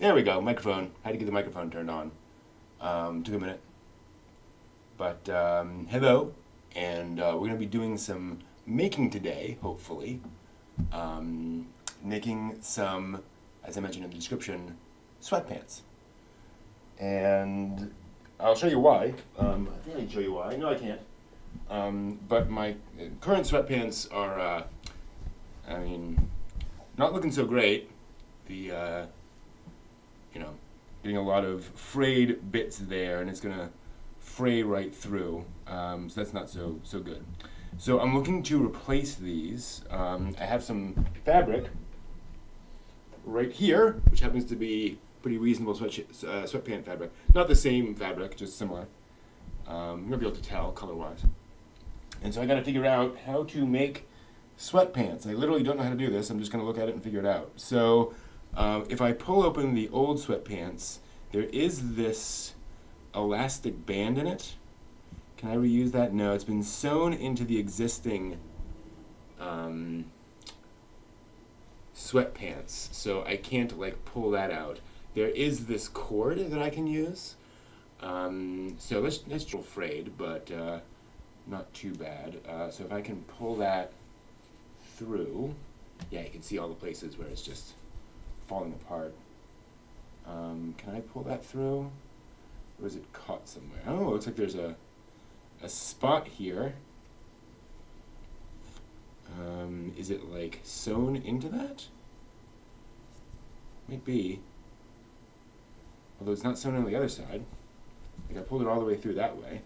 There we go, microphone. Had to get the microphone turned on. Took a minute. But hello, and we're going to be doing some making today, hopefully. Making some, as I mentioned in the description, sweatpants. And I'll show you why. I think I can show you why. No, I can't. But my current sweatpants are, not looking so great. The, getting a lot of frayed bits there, and it's gonna fray right through. So that's not so good. So I'm looking to replace these. I have some fabric right here, which happens to be pretty reasonable sweatpant fabric. Not the same fabric, just similar. You'll be able to tell color-wise. And so I got to figure out how to make sweatpants. I literally don't know how to do this. I'm just going to look at it and figure it out. So if I pull open the old sweatpants, there is this elastic band in it. Can I reuse that? No, it's been sewn into the existing sweatpants, so I can't pull that out. There is this cord that I can use. So let's try frayed, but not too bad. So if I can pull that through, yeah, you can see all the places where it's just falling apart. Can I pull that through? Or is it caught somewhere? Oh, it looks like there's a spot here. Is it sewn into that? Might be. Although it's not sewn on the other side. I pulled it all the way through that way.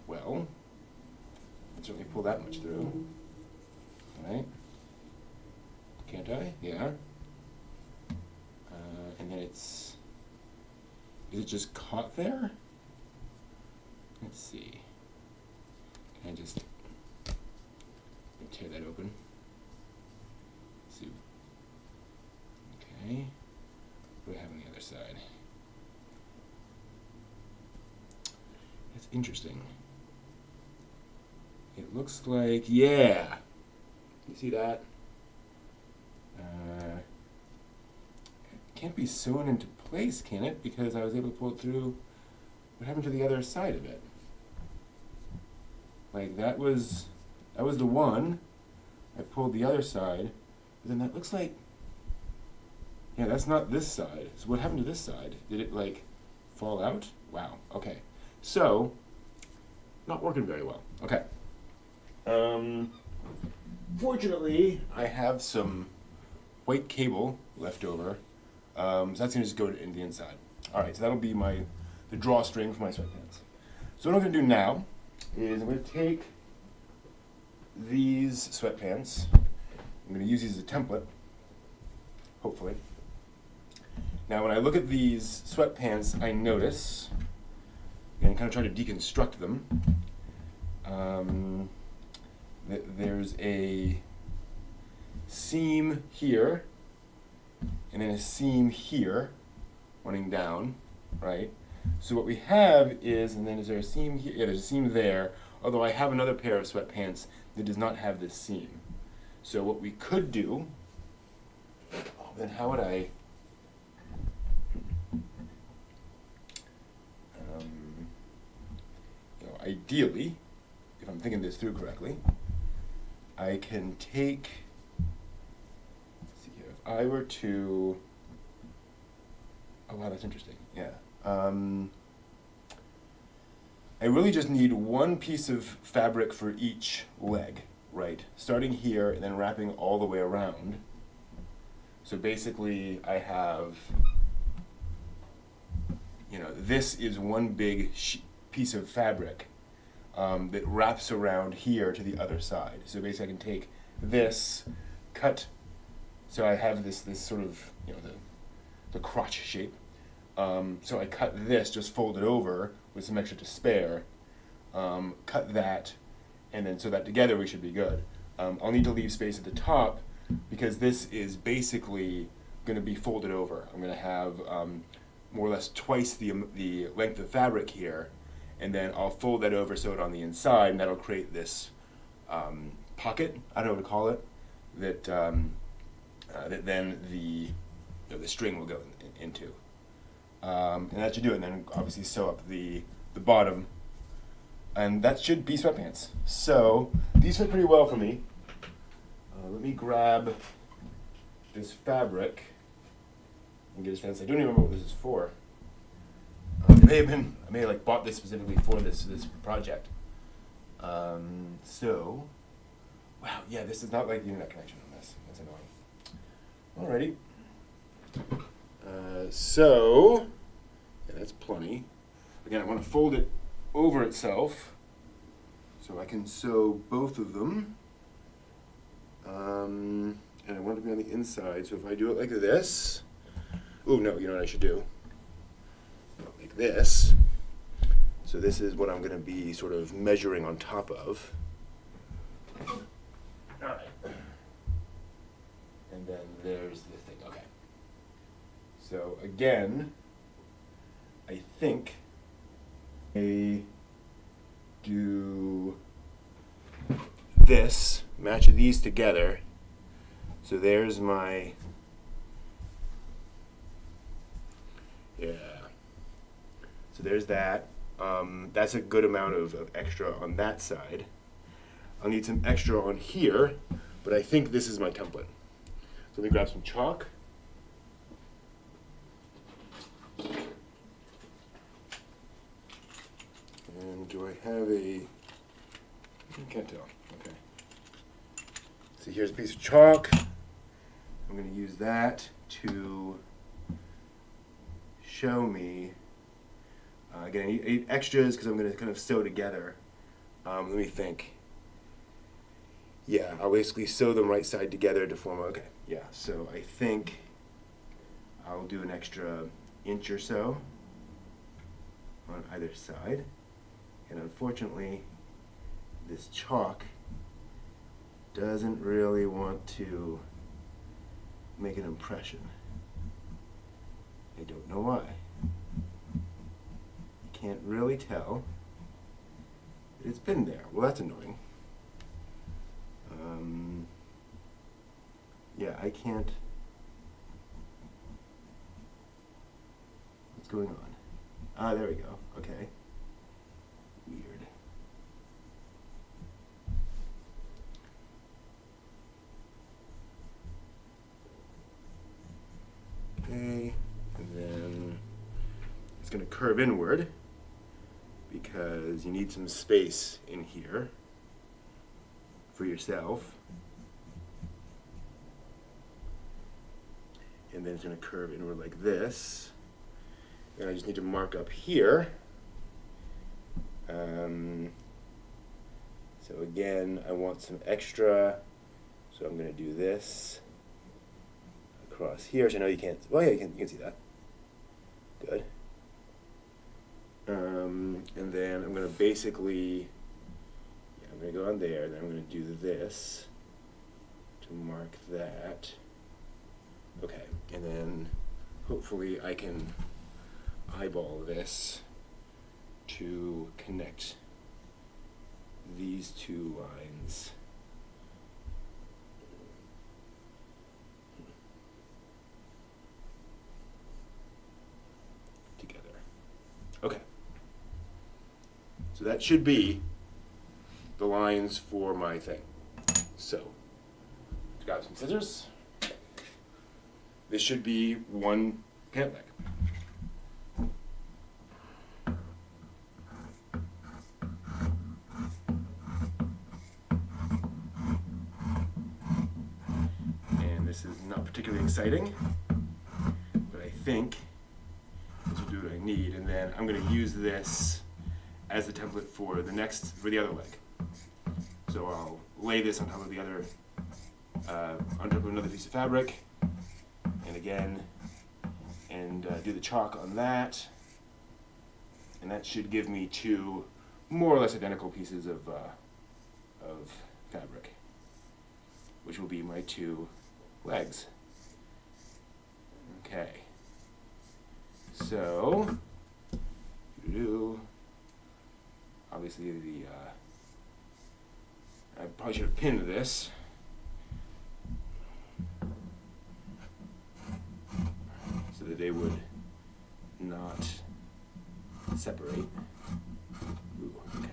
Well, I can certainly pull that much through. Right? Can't I? Yeah. And then is it just caught there? Let's see. Can I just tear that open? Let's see. Okay. What do I have on the other side? That's interesting. It looks like, yeah. You see that? It can't be sewn into place, can it? Because I was able to pull it through. What happened to the other side of it? That was the one. I pulled the other side, but then that looks like, yeah, that's not this side. So what happened to this side? Did it fall out? Wow. Okay. So, not working very well. Okay. Fortunately, I have some white cable left over, so that's gonna just go in the inside. All right. So that'll be the drawstring for my sweatpants. So what I'm gonna do now is I'm going to take these sweatpants. I'm going to use these as a template, hopefully. Now when I look at these sweatpants, I notice, and kind of try to deconstruct them, that there's a seam here, and then a seam here, running down, right? So what we have is, and then is there a seam here? Yeah, there's a seam there, although I have another pair of sweatpants that does not have this seam. So what we could do, then how would I, ideally, if I'm thinking this through correctly, I can take, let's see here, if I were to, oh wow, that's interesting, yeah. I really just need one piece of fabric for each leg, right? Starting here and then wrapping all the way around. So basically I have, this is one big piece of fabric that wraps around here to the other side. So basically I can take this, cut, so I have this sort of, the crotch shape. So I cut this, just fold it over with some extra to spare, cut that, and then so that together we should be good. I'll need to leave space at the top because this is basically going to be folded over. I'm going to have more or less twice the length of fabric here, and then I'll fold that over, sew it on the inside, and that'll create this pocket, I don't know what to call it, that that then the string will go into. And that should do it. And then obviously sew up the bottom. And that should be sweatpants. So these fit pretty well for me. Let me grab this fabric and get a sense. I don't even remember what this is for. I may have like bought this specifically for this project. So, wow, yeah, this is not like the internet connection on this. That's annoying. Alrighty. So, yeah, that's plenty. Again, I want to fold it over itself so I can sew both of them. And I want it to be on the inside, so if I do it like this, oh no, you know what I should do? Like this. So this is what I'm going to be sort of measuring on top of. Alright. And then there's the thing. Okay. So again, I think I do this, match these together. So there's my, yeah. So there's that. That's a good amount of extra on that side. I'll need some extra on here, but I think this is my template. So let me grab some chalk. And do I have a, I can't tell, okay. So here's a piece of chalk. I'm going to use that to show me. Again, I need extras because I'm going to kind of sew together. Let me think. Yeah, I'll basically sew them right side together to form a, okay, yeah. So I think I'll do an extra inch or so on either side. And unfortunately, this chalk doesn't really want to make an impression. I don't know why. Can't really tell. It's been there. Well, that's annoying. Yeah, I can't. What's going on? Ah, there we go. Okay. Weird. Okay, and then it's going to curve inward because you need some space in here for yourself. And then it's going to curve inward like this. And I just need to mark up here. So again, I want some extra, so I'm going to do this across here, which I know you can't, well yeah, you can see that. Good. And then I'm going to basically, yeah, I'm going to go on there, then I'm going to do this to mark that. Okay, and then hopefully I can eyeball this to connect these two lines. Together. Okay. So that should be the lines for my thing. So, let's grab some scissors. This should be one pant leg. And this is not particularly exciting, but I think this will do what I need. And then I'm going to use this as the template for the other leg. So I'll lay this on top of the other, on top of another piece of fabric. And again, and do the chalk on that, and that should give me two more or less identical pieces of fabric, which will be my two legs. Okay, so obviously I probably should have pinned this. that they would not separate. Ooh, okay.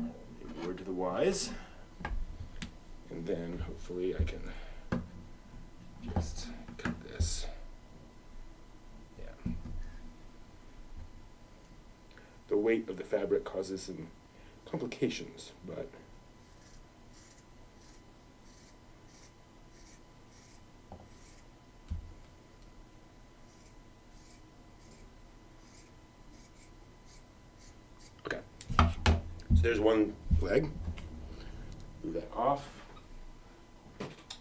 A word to the wise. And then hopefully I can just cut this. Yeah. The weight of the fabric causes some complications, but okay. So there's one leg. Move that off.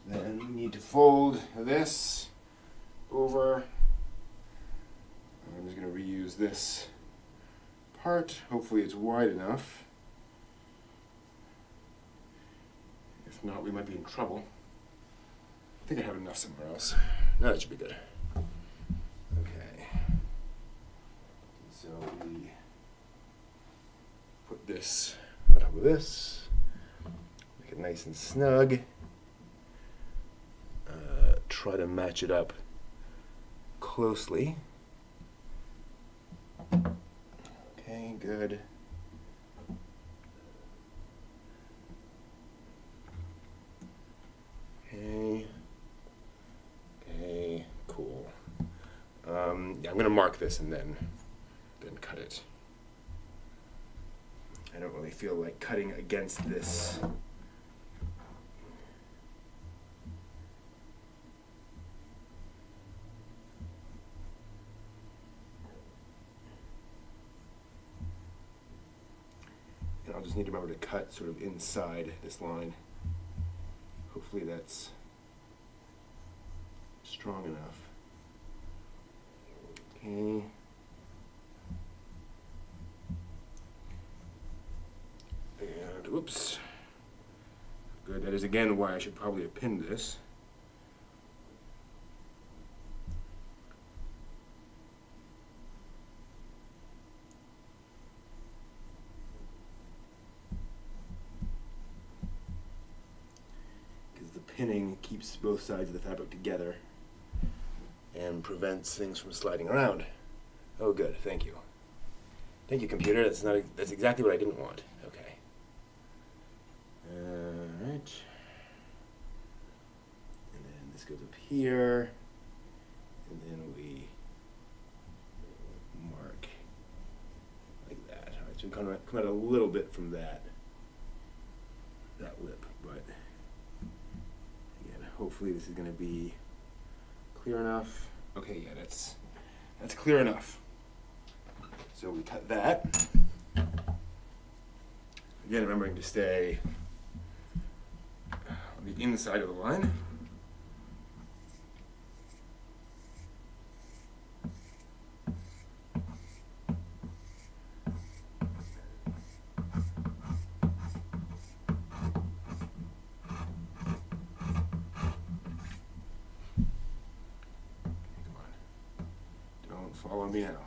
Then we need to fold this over. I'm just going to reuse this part. Hopefully it's wide enough. If not, we might be in trouble. I think I have enough somewhere else. No, that should be good. Okay. So we put this on top of this. Make it nice and snug. Try to match it up closely. Okay, good. Okay. Okay, cool. Yeah, I'm gonna mark this and then cut it. I don't really feel like cutting against this. I'll just need to remember to cut sort of inside this line. Hopefully that's strong enough. Okay. And whoops. Good, that is again why I should probably have pinned this. Pinning keeps both sides of the fabric together and prevents things from sliding around. Oh, good. Thank you. Thank you, computer. That's exactly what I didn't want. Okay. All right. And then this goes up here, and then we mark like that. All right. So we come out a little bit from that lip, but. Hopefully this is going to be clear enough. Okay, yeah, that's clear enough. So we cut that. Again, remembering to stay on the inside of the line. Follow me now.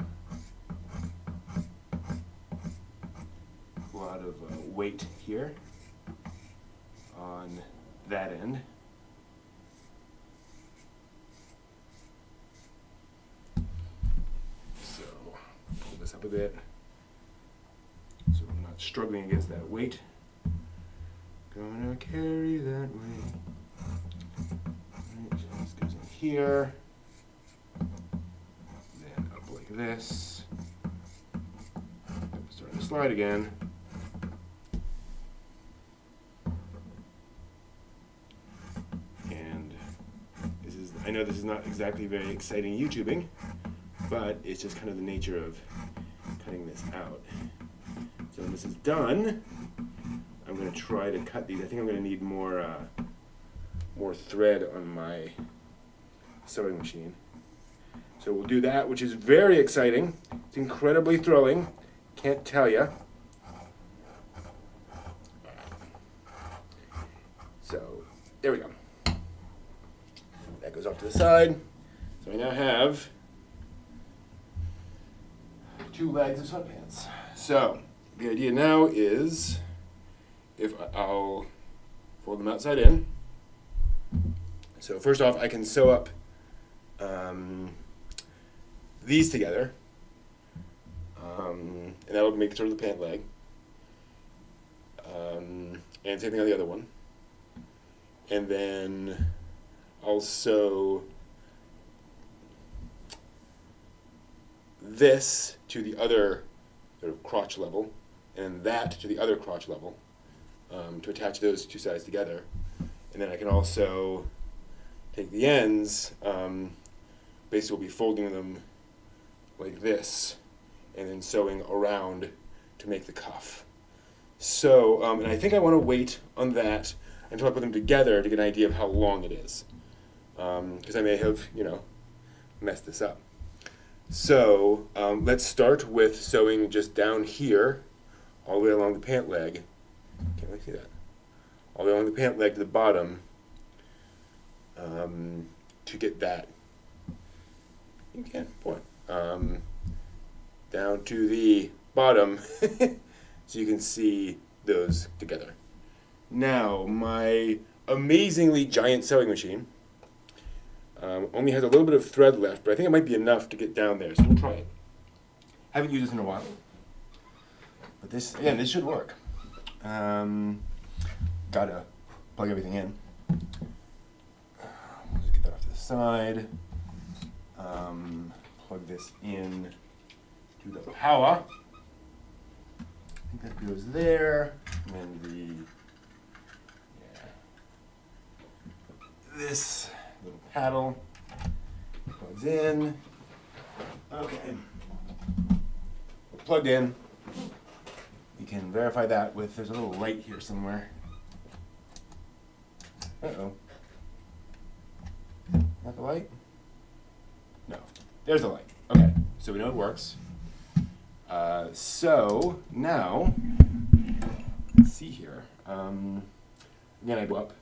A lot of weight here on that end. So pull this up a bit so I'm not struggling against that weight. Gonna carry that weight. Right, so this goes in here. This. Starting to slide again. And I know this is not exactly very exciting YouTubing, but it's just kind of the nature of cutting this out. So when this is done, I'm going to try to cut these. I think I'm going to need more thread on my sewing machine. So we'll do that, which is very exciting. It's incredibly thrilling. Can't tell you. So there we go. That goes off to the side. So I now have 2 legs of sweatpants. So the idea now is, if I'll fold them outside in. So first off, I can sew up these together, and that'll make sort of the pant leg. And same thing on the other one. And then I'll sew this to the other sort of crotch level, and that to the other crotch level, to attach those two sides together. And then I can also take the ends, basically we'll be folding them like this, and then sewing around to make the cuff. So, and I think I want to wait on that until I put them together to get an idea of how long it is. Because I may have, messed this up. So, let's start with sewing just down here, all the way along the pant leg. Can't really see that. All the way along the pant leg to the bottom, to get that. You can, boy. Down to the bottom, so you can see those together. Now, my amazingly giant sewing machine only has a little bit of thread left, but I think it might be enough to get down there, so we'll try it. Haven't used this in a while, but this should work. Gotta plug everything in. We'll just get that off to the side. Plug this in to the power. I think that goes there, and then this little paddle plugs in. Okay, we're plugged in. You can verify that with, there's a little light here somewhere. Uh-oh. Not the light? No, there's the light. Okay, so we know it works. So now, let's see here. Again, I go up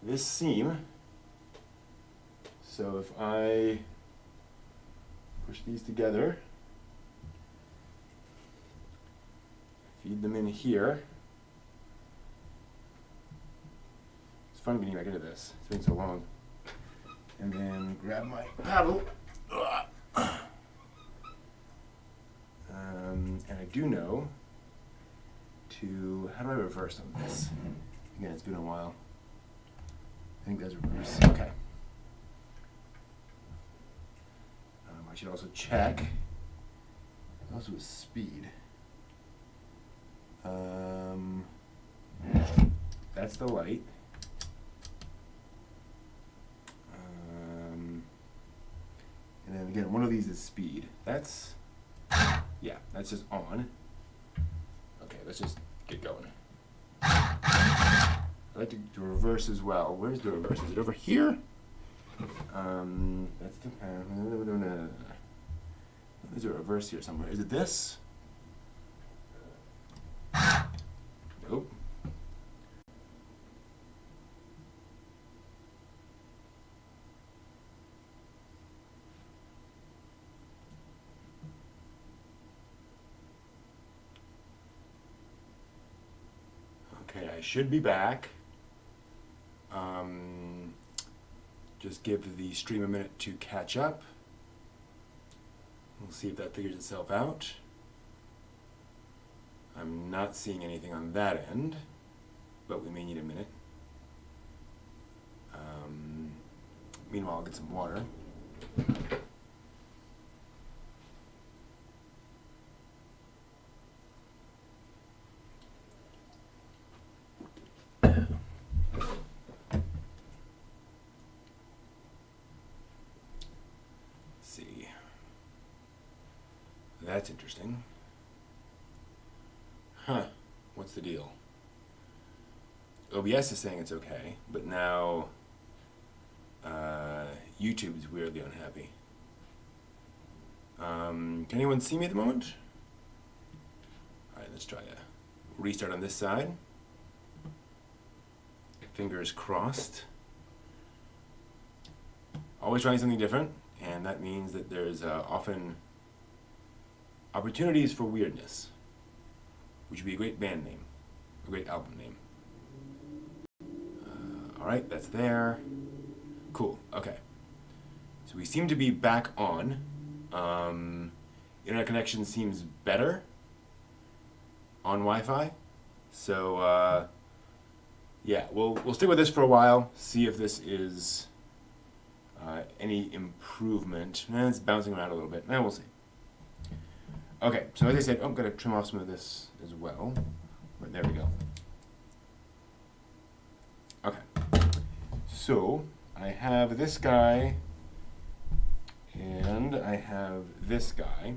this seam. So if I push these together, feed them in here. It's fun getting back into this. It's been so long. And then grab my paddle. And I do know how do I reverse on this? Again, it's been a while. I think that's reverse. Okay. I should also check. Also with speed. That's the light. And then again, one of these is speed. That's just on. Okay, let's just get going. I like to reverse as well. Where's the reverse? Is it over here? That's the. There's a reverse here somewhere. Is it this? Nope. Okay, I should be back. Just give the stream a minute to catch up. We'll see if that figures itself out. I'm not seeing anything on that end, but we may need a minute. Meanwhile, I'll get some water. That's interesting. Huh, what's the deal? OBS is saying it's okay, but now YouTube is weirdly unhappy. Can anyone see me at the moment? Alright, let's try a restart on this side. Fingers crossed. Always trying something different, and that means that there's often opportunities for weirdness. which would be a great band name, a great album name. All right, that's there. Cool, okay. So we seem to be back on. Internet connection seems better on Wi-Fi. So yeah, we'll stick with this for a while, see if this is any improvement. It's bouncing around a little bit. We'll see. Okay, so as I said, I'm going to trim off some of this as well. Right, there we go. Okay, so I have this guy and I have this guy.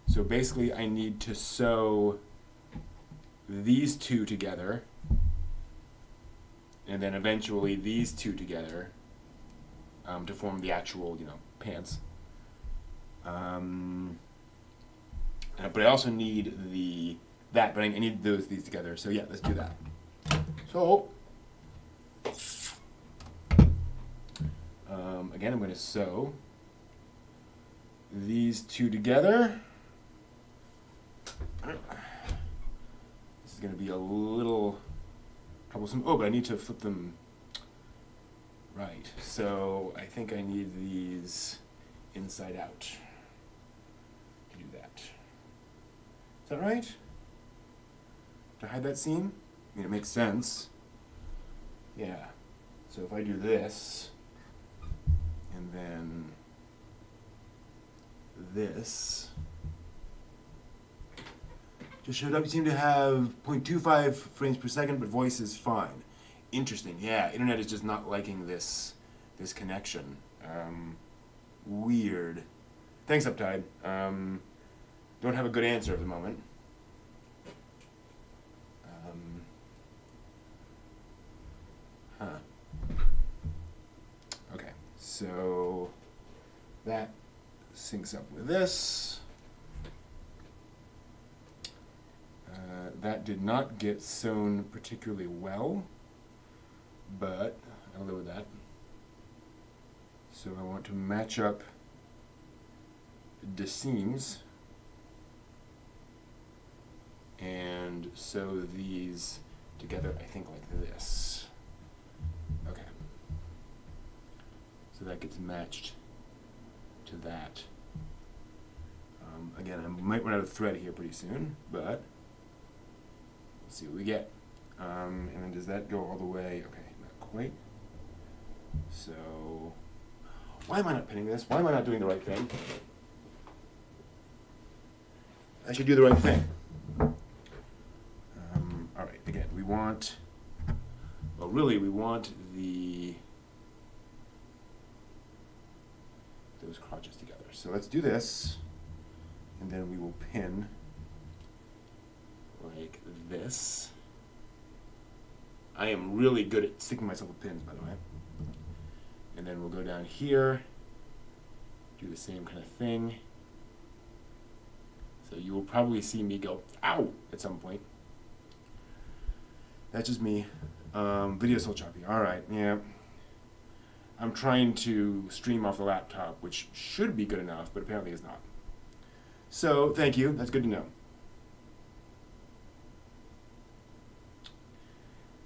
So basically I need to sew these two together and then eventually these two together to form the actual, pants. But I also need but I need these together. So yeah, let's do that. So again, I'm going to sew these two together. This is going to be a little troublesome. Oh, but I need to flip them right. So I think I need these inside out to do that. Is that right? To hide that seam? I mean, it makes sense. Yeah. So if I do this, and then this, just showed up. You seem to have 0.25 frames per second, but voice is fine. Interesting. Yeah, internet is just not liking this connection. Weird. Thanks, Uptide. Don't have a good answer at the moment. Okay, so that syncs up with this. That did not get sewn particularly well, but I'll live with that. So I want to match up the seams and sew these together, I think like this. Okay. So that gets matched to that. Again, I might run out of thread here pretty soon, but let's see what we get. And then does that go all the way? Okay, not quite. So, why am I not pinning this? Why am I not doing the right thing? I should do the right thing. All right, again, we want those crotches together. So let's do this, and then we will pin like this. I am really good at sticking myself with pins, by the way. And then we'll go down here, do the same kind of thing. So you will probably see me go, ow, at some point. That's just me. Video's so choppy. All right, yeah. I'm trying to stream off the laptop, which should be good enough, but apparently is not. So, thank you. That's good to know.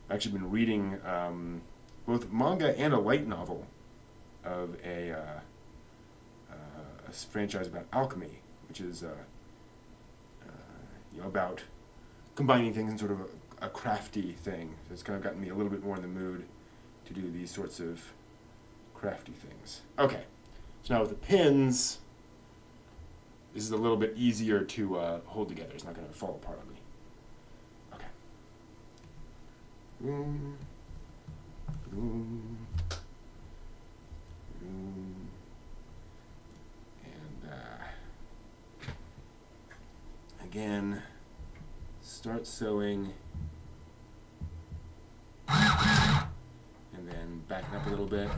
I've actually been reading both manga and a light novel of a franchise about alchemy, which is about combining things in sort of a crafty thing. So it's kind of gotten me a little bit more in the mood to do these sorts of crafty things. Okay, so now with the pins, this is a little bit easier to hold together. It's not going to fall apart on me. Okay. Boom. Boom. Boom. And again, start sewing. And then backing up a little bit.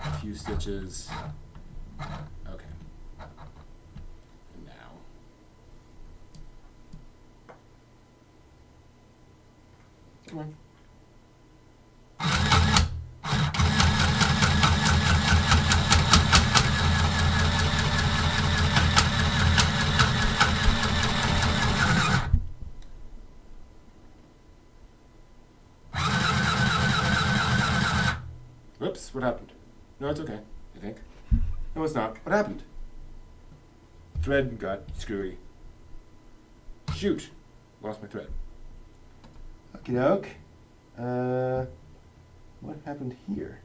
A few stitches. Okay. And now. Come on. Whoops, what happened? No, it's okay, I think. No, it's not. What happened? Thread got screwy. Shoot! Lost my thread. Okie doke. What happened here?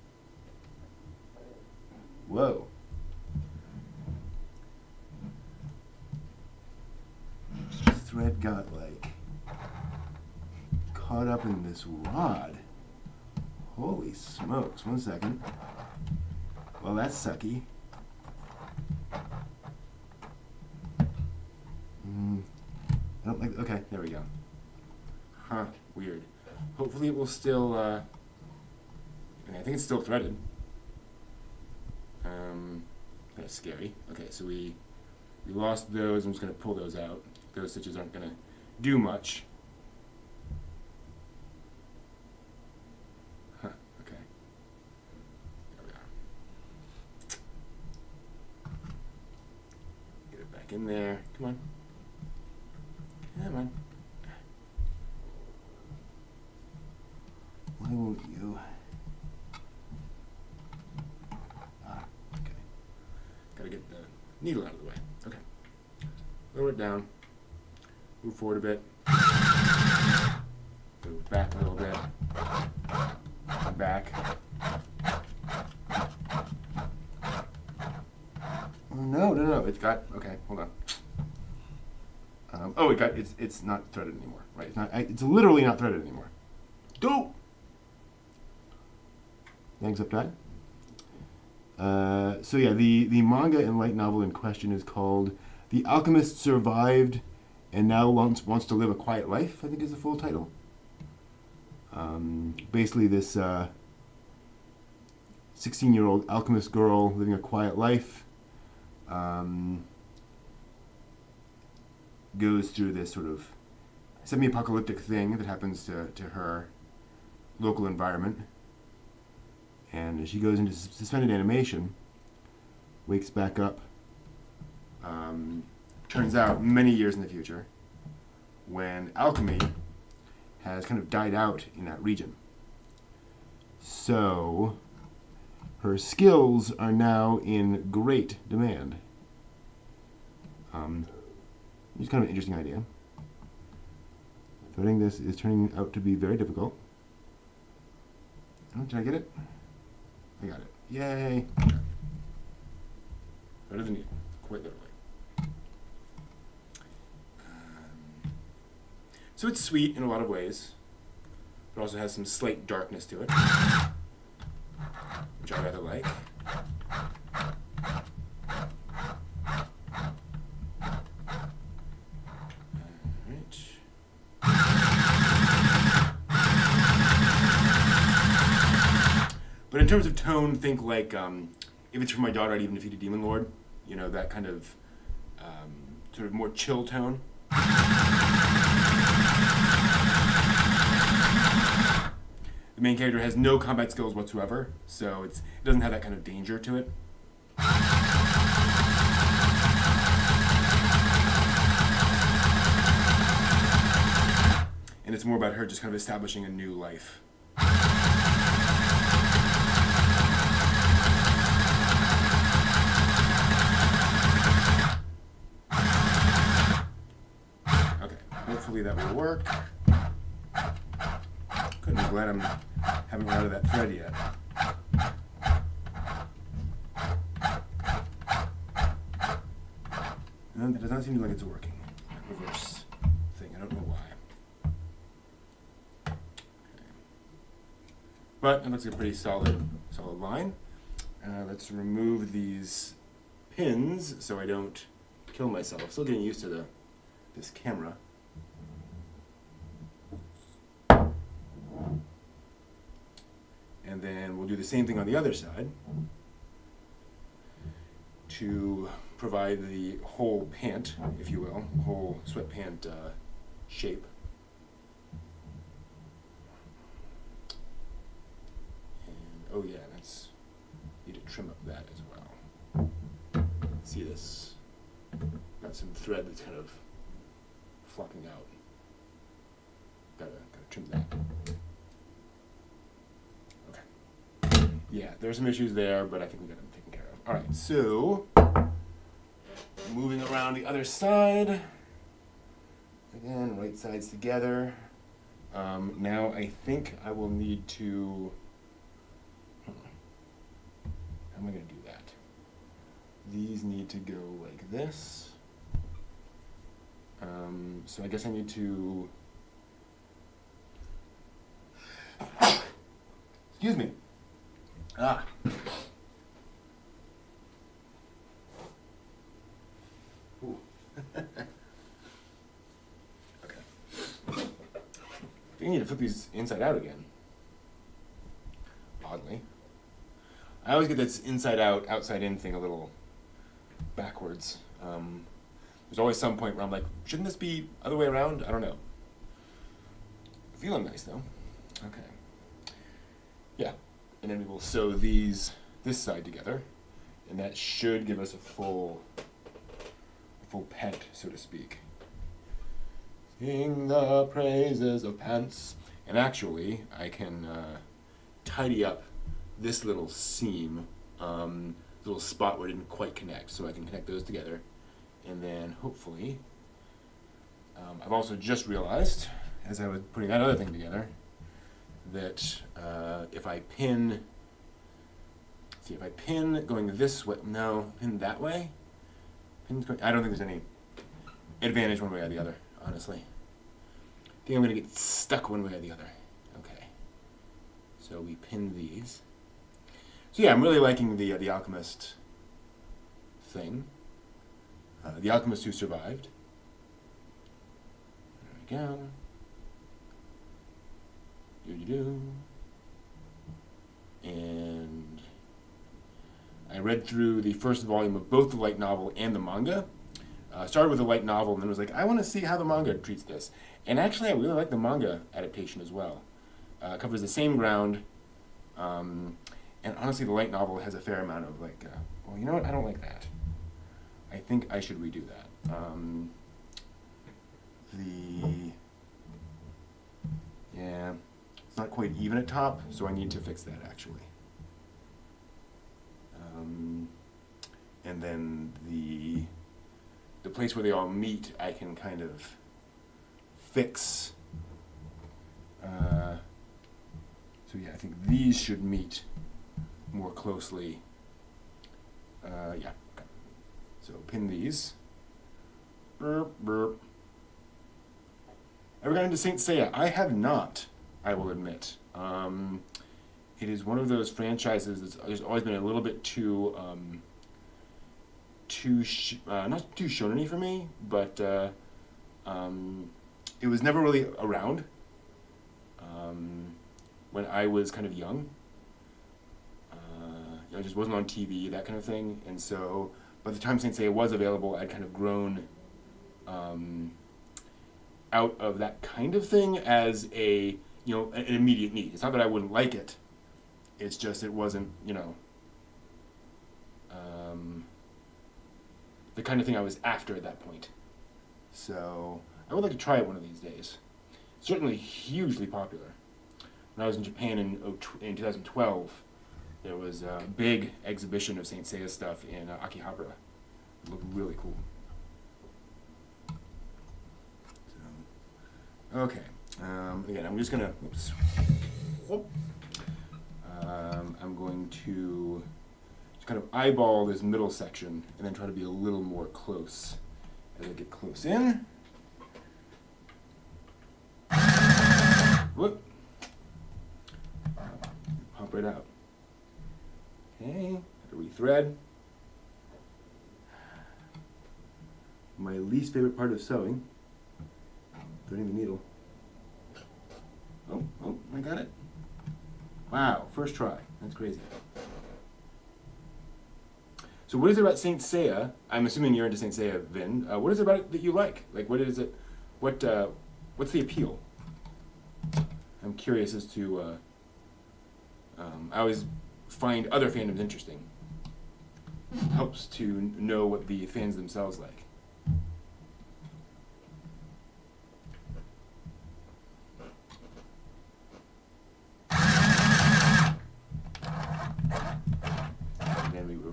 Whoa. This thread got, like, caught up in this rod. Holy smokes. 1 second. Well, that's sucky. I don't like... Okay, there we go. Huh, weird. Hopefully it will still... I think it's still threaded. Kind of scary. Okay, so we lost those. I'm just going to pull those out. Those stitches aren't going to do much. Huh, okay. There we are. Get it back in there. Come on. Come on. Why won't you? Okay. Gotta get the needle out of the way. Okay. Lower it down. Move forward a bit. Move back a little bit. Back. Oh, no. It's got... Okay, hold on. It's not threaded anymore. Right? It's literally not threaded anymore. Go! Thanks, Uptide. So yeah, the manga and light novel in question is called "The Alchemist Survived and Now Wants to Live a Quiet Life," I think is the full title. Basically, this 16-year-old alchemist girl living a quiet life goes through this sort of semi-apocalyptic thing that happens to her local environment. And as she goes into suspended animation, wakes back up, turns out many years in the future, when alchemy has kind of died out in that region. So, her skills are now in great demand. It's kind of an interesting idea. Threading this is turning out to be very difficult. Oh, did I get it? I got it. Yay! Okay. Better than you, quite literally. So it's sweet in a lot of ways, but also has some slight darkness to it, which I rather like. But in terms of tone, think like, if it's for my daughter, I'd even defeat a demon lord. You know, that kind of sort of more chill tone. The main character has no combat skills whatsoever, so it doesn't have that kind of danger to it. And it's more about her just kind of establishing a new life. Hopefully that will work. Couldn't be glad I haven't run out of that thread yet. And it does not seem like it's working. That reverse thing. I don't know why. Okay. But it looks like a pretty solid line. Let's remove these pins so I don't kill myself. Still getting used to this camera. And then we'll do the same thing on the other side to provide the whole pant, if you will, whole sweatpant shape. And oh yeah, need to trim up that as well. See this? Got some thread that's kind of flopping out. Gotta trim that. Yeah, there's some issues there, but I think we got them taken care of. All right, so moving around the other side. Again, right sides together. Now I think I will need to. How am I going to do that? These need to go like this. So I guess I need to. Excuse me. Ah. Ooh. Okay. I need to flip these inside out again. Oddly. I always get this inside out, outside in thing a little backwards. There's always some point where I'm like, shouldn't this be other way around? I don't know. Feeling nice though. Okay. Yeah. And then we will sew this side together, and that should give us a full pant, so to speak. Sing the praises of pants. And actually, I can tidy up this little seam, little spot where it didn't quite connect, so I can connect those together. And then hopefully, I've also just realized, as I was putting that other thing together, that if I pin going this way, no, pin that way, I don't think there's any advantage one way or the other, honestly. I think I'm going to get stuck one way or the other. Okay. So we pin these. So yeah, I'm really liking the Alchemist thing. The Alchemist who survived. There we go. Do. And I read through the first volume of both the light novel and the manga. Started with the light novel and then was like, I want to see how the manga treats this. And actually, I really like the manga adaptation as well. It covers the same ground. And honestly, the light novel has a fair amount of like, well, you know what? I don't like that. I think I should redo that. Yeah. It's not quite even at top, so I need to fix that actually. And then the place where they all meet, I can kind of fix. So yeah, I think these should meet more closely. Yeah. Okay. So pin these. Burp, burp. Ever gone into Saint Seiya? I have not. I will admit. It is one of those franchises that's just always been a little bit too, not too shonen-y for me, but it was never really around when I was kind of young. It just wasn't on TV, that kind of thing, and so by the time Saint Seiya was available, I'd kind of grown out of that kind of thing as an immediate need. It's not that I wouldn't like it. It's just it wasn't, the kind of thing I was after at that point. So I would like to try it one of these days. Certainly hugely popular. When I was in Japan in 2012, there was a big exhibition of Saint Seiya stuff in Akihabara. It looked really cool. So, okay. Again, I'm just gonna. Oops. I'm going to just kind of eyeball this middle section and then try to be a little more close as I get close in. Whoop. Pop right out. Okay, have to rethread. My least favorite part of sewing, threading the needle. Oh, I got it. Wow, first try. That's crazy. So what is it about Saint Seiya? I'm assuming you're into Saint Seiya, Vin. What is it about it that you like? Like, what is it? What's the appeal? I'm curious as to. I always find other fandoms interesting. Helps to know what the fans themselves like.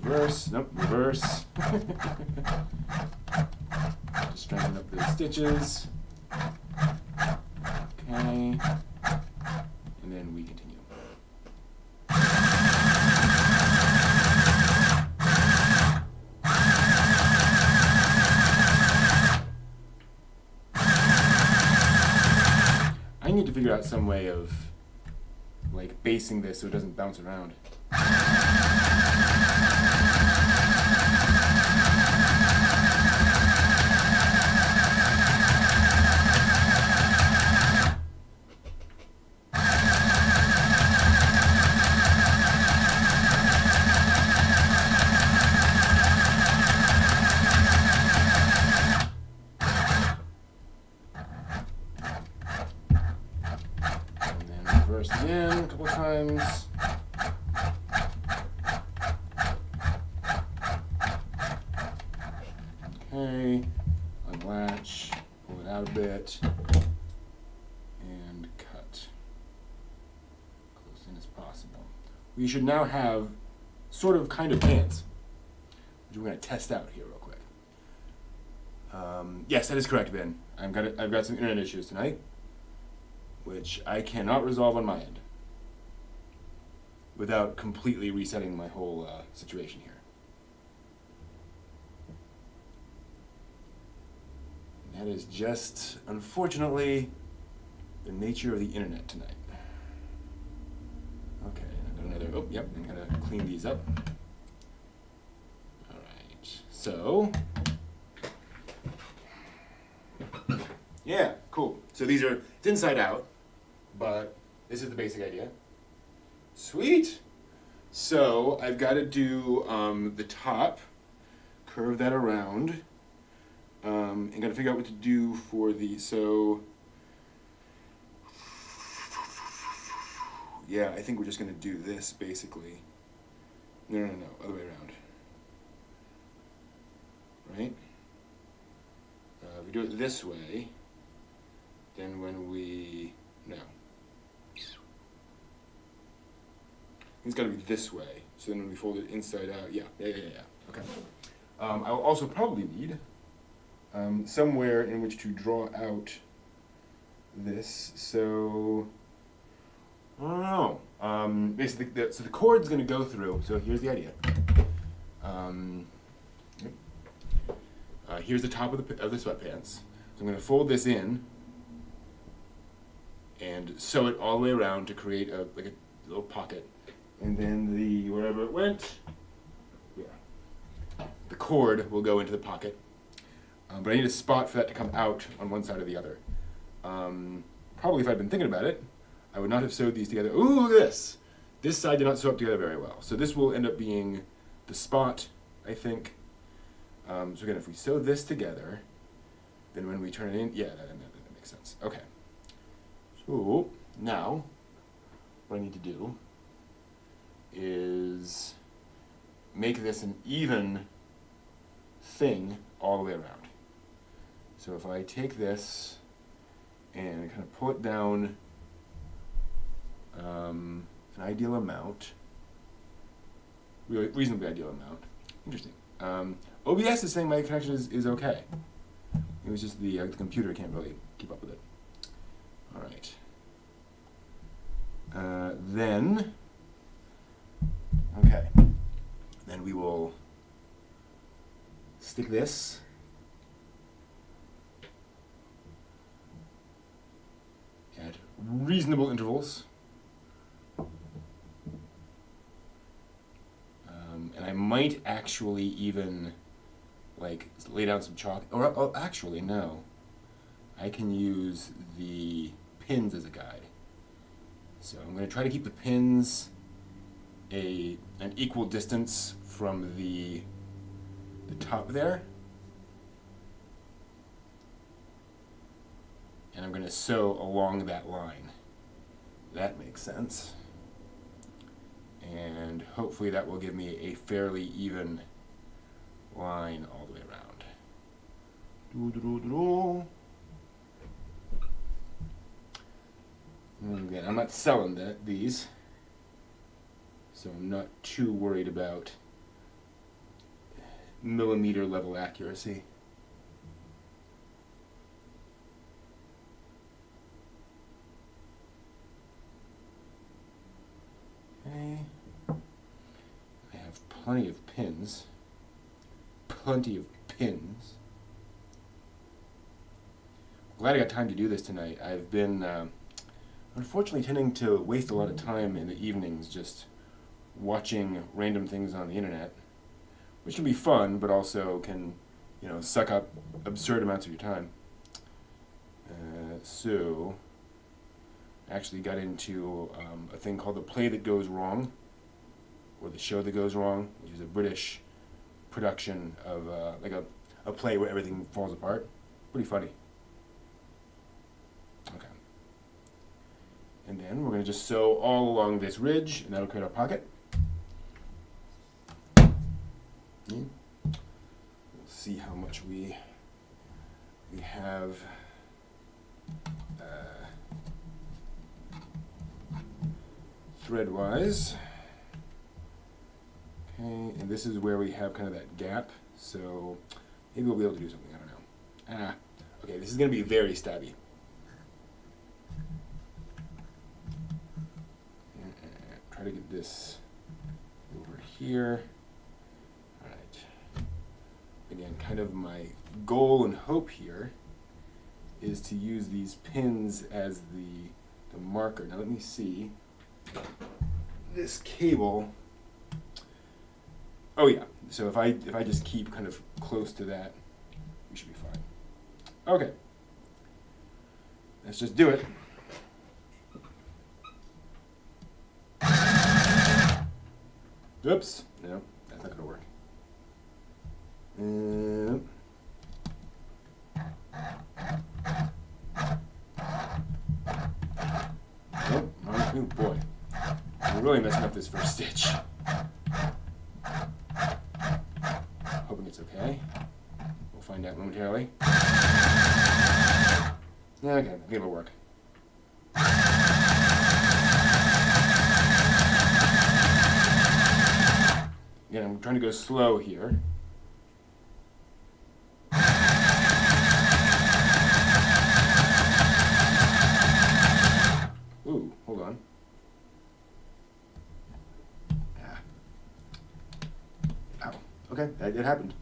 reverse, nope, reverse. Just straighten up those stitches. Okay, and then we continue. I need to figure out some way of like basing this so it doesn't bounce around. Reverse again a couple times. Okay, unlatch, pull it out a bit, and cut. Close in as possible. We should now have sort of kind of pants, which we're going to test out here real quick. Yes, that is correct, Ben. I've got some internet issues tonight, which I cannot resolve on my end without completely resetting my whole situation here. And that is just, unfortunately, the nature of the internet tonight. Okay, I've got another, oh, yep, I'm gonna clean these up. All right, so, yeah, cool. So these are, it's inside out, but this is the basic idea. Sweet. So I've got to do the top, curve that around, and got to figure out what to do for the, so, yeah, I think we're just going to do this basically. No, other way around. Right? We do it this way, then when we, no. It's got to be this way. So then when we fold it inside out, yeah. Okay. I'll also probably need somewhere in which to draw out this. So I don't know. Basically, so the cord's going to go through. So here's the idea. Here's the top of the sweatpants. So I'm going to fold this in and sew it all the way around to create a little pocket. And then wherever it went, the cord will go into the pocket. But I need a spot for that to come out on one side or the other. Probably if I'd been thinking about it, I would not have sewed these together. Ooh, look at this! This side did not sew up together very well. So this will end up being the spot, I think. So again, if we sew this together, then when we turn it in, yeah, that makes sense. Okay. So now, what I need to do is make this an even thing all the way around. So if I take this and kind of pull it down an ideal amount, really reasonably ideal amount. Interesting. OBS is saying my connection is okay. It was just the computer can't really keep up with it. All right. Then, okay. Then we will stick this at reasonable intervals. And I might actually even like lay down some chalk, or actually no, I can use the pins as a guide. So I'm going to try to keep the pins an equal distance from the top there, and I'm going to sew along that line. That makes sense. And hopefully that will give me a fairly even line all the way around. And again, I'm not selling these, so I'm not too worried about millimeter level accuracy. Okay. I have plenty of pins. Plenty of pins. Glad I got time to do this tonight. I've been unfortunately tending to waste a lot of time in the evenings just watching random things on the internet, which can be fun, but also can, suck up absurd amounts of your time. So, I actually got into a thing called The Play That Goes Wrong, or The Show That Goes Wrong, which is a British production of like a play where everything falls apart. Pretty funny. Okay. And then we're going to just sew all along this ridge, and that'll create our pocket. We'll see how much we have thread-wise. Okay, and this is where we have kind of that gap, so maybe we'll be able to do something, I don't know. Okay, this is going to be very stabby. Try to get this over here. Alright. Again, kind of my goal and hope here is to use these pins as the marker. Now let me see. This cable. Oh yeah. So if I just keep kind of close to that, we should be fine. Okay. Let's just do it. Oops. No, that's not going to work. Nope. Oh boy. I'm really messing up this first stitch. Hoping it's okay. We'll find out momentarily. Yeah, okay. I think it'll work. Again, I'm trying to go slow here. Ooh, hold on. Yeah. Ow. Okay, it happened.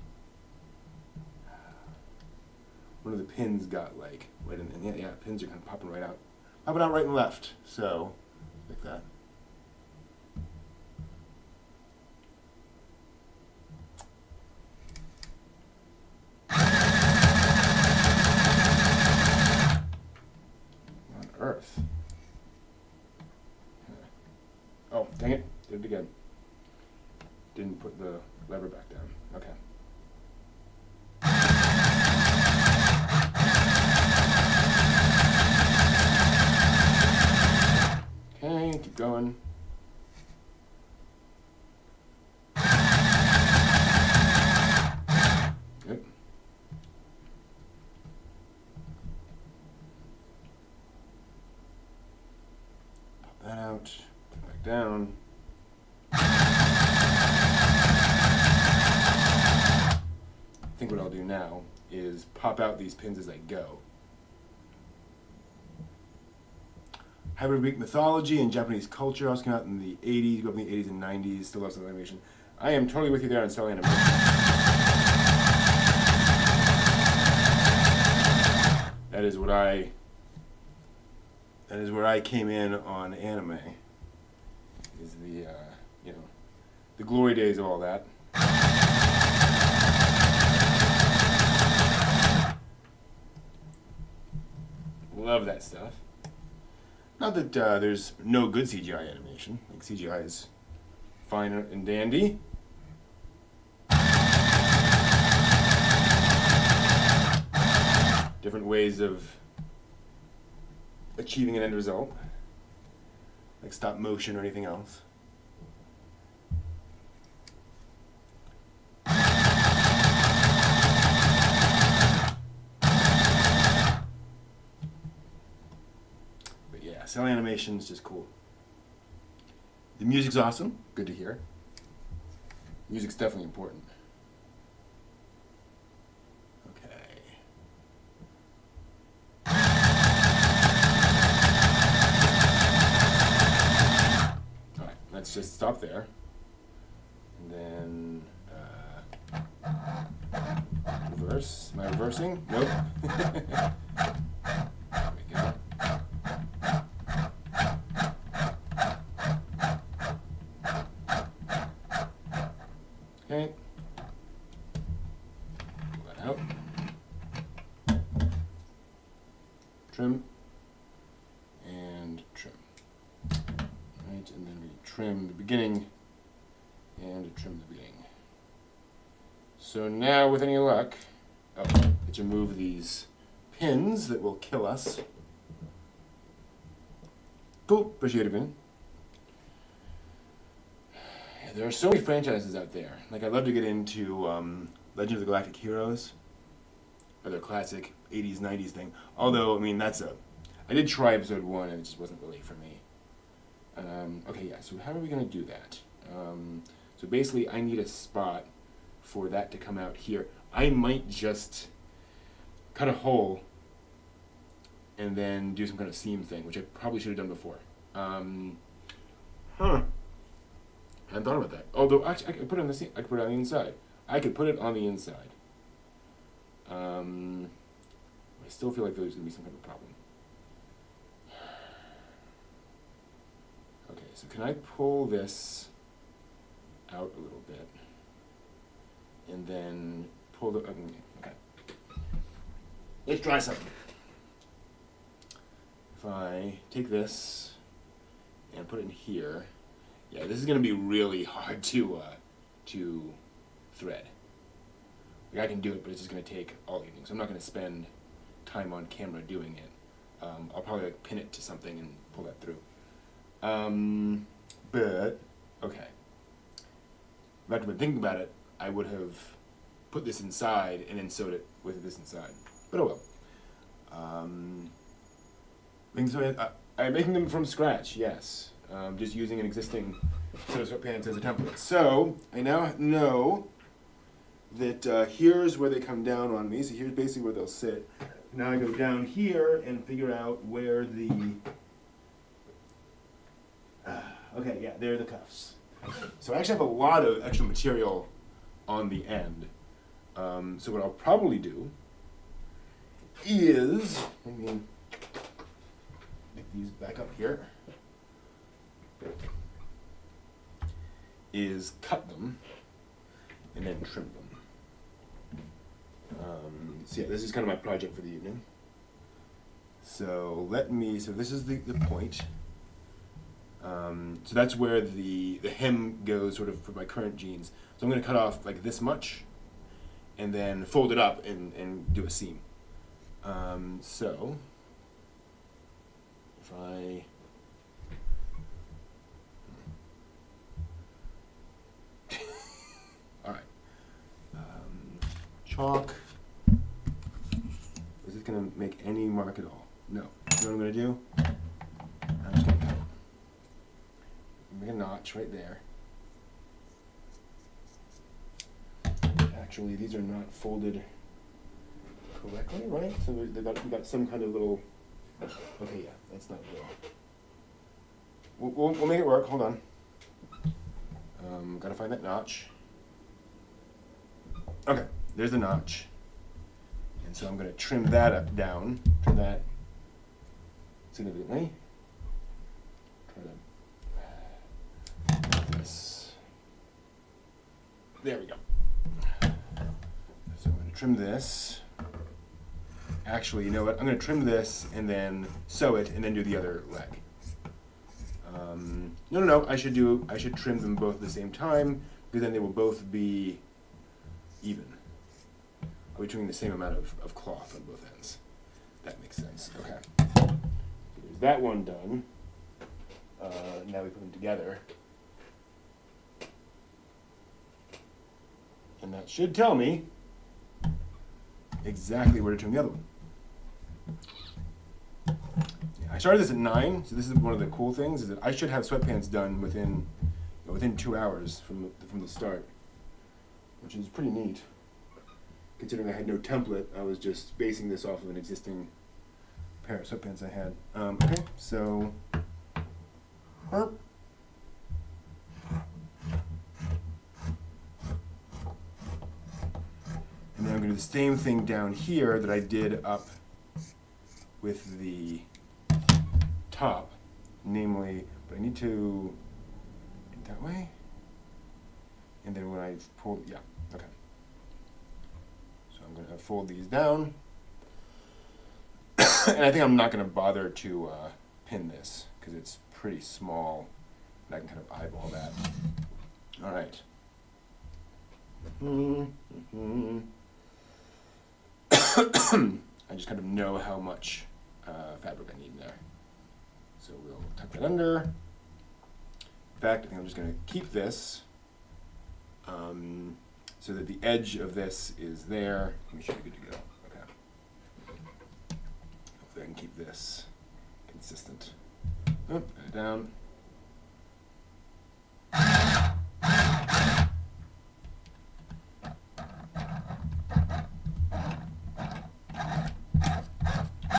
One of the pins got like right in, and yeah, pins are kind of popping right out. Popping out right and left, so like that. Earth. Oh, dang it. Did it again. Didn't put the lever back down. Okay. Okay, keep going. Yep. That out, put it back down. I think what I'll do now is pop out these pins as I go. Hybrid Greek mythology and Japanese culture also came out in the 80s, grew up in the 80s and 90s, still loves animation. I am totally with you there on cell animation. That is where I came in on anime. Is the the glory days of all that. Love that stuff. Not that there's no good CGI animation. I think CGI is fine and dandy. Different ways of achieving an end result, like stop motion or anything else. But yeah, cell animation is just cool. The music's awesome, good to hear. Music's definitely important. just stop there. And then reverse. Am I reversing? Nope. There we go. Okay. Pull that out. Trim. And trim. Right, and then we trim the beginning and trim the beginning. So now, with any luck, let's remove these pins that will kill us. Cool, appreciate it, Vin. Yeah, there are so many franchises out there. Like, I'd love to get into Legend of the Galactic Heroes, or their classic 80s, 90s thing. Although, I mean, I did try episode 1 and it just wasn't really for me. Okay, yeah, so how are we going to do that? So basically, I need a spot for that to come out here. I might just cut a hole and then do some kind of seam thing, which I probably should have done before. I hadn't thought about that. Although, actually, I could put it on the seam. I could put it on the inside. I could put it on the inside. I still feel like there's going to be some kind of problem. Okay, so can I pull this out a little bit and then pull the, okay. Let's try something. If I take this and put it in here, yeah, this is going to be really hard to thread. Like, I can do it, but it's just going to take all evening, so I'm not going to spend time on camera doing it. I'll probably like pin it to something and pull that through. But, okay. If I'd been thinking about it, I would have put this inside and then sewed it with this inside. But oh well. I'm making them from scratch, yes. Just using an existing set of sweatpants as a template. So, I now know that here's where they come down on me. So here's basically where they'll sit. Now I go down here and figure out where the... okay, yeah, there are the cuffs. So I actually have a lot of extra material on the end. So what I'll probably do is, let me make these back up here, is cut them and then trim them. So yeah, this is kind of my project for the evening. So so this is the point. So that's where the hem goes sort of for my current jeans. So I'm going to cut off like this much and then fold it up and do a seam. So if I... Alright. Chalk. Is it going to make any mark at all? No. You know what I'm going to do? I'm just going to cut it. Make a notch right there. Actually, these are not folded correctly, right? So we've got some kind of little... Okay, yeah, that's not real. We'll make it work. Hold on. Gotta find that notch. Okay, there's the notch. And so I'm going to trim that down. Trim that significantly. Try to... This. There we go. So I'm going to trim this. Actually, you know what? I'm going to trim this and then sew it and then do the other leg. No. I should trim them both at the same time because then they will both be even. I'll be trimming the same amount of cloth on both ends. That makes sense. Okay. So there's that one done. Now we put them together. And that should tell me exactly where to trim the other one. Yeah, I started this at 9, so this is one of the cool things, is that I should have sweatpants done within 2 hours from the start, which is pretty neat. Considering I had no template, I was just basing this off of an existing pair of sweatpants I had. Okay, so... going to do the same thing down here that I did up with the top, namely, but I need to that way, and then when I pull, yeah, okay. So I'm going to fold these down, and I think I'm not going to bother to pin this because it's pretty small, and I can kind of eyeball that. All right. I just kind of know how much fabric I need in there. So we'll tuck that under. In fact, I think I'm just going to keep this so that the edge of this is there. We should be good to go. Okay. Hopefully I can keep this consistent. Oh, put it down.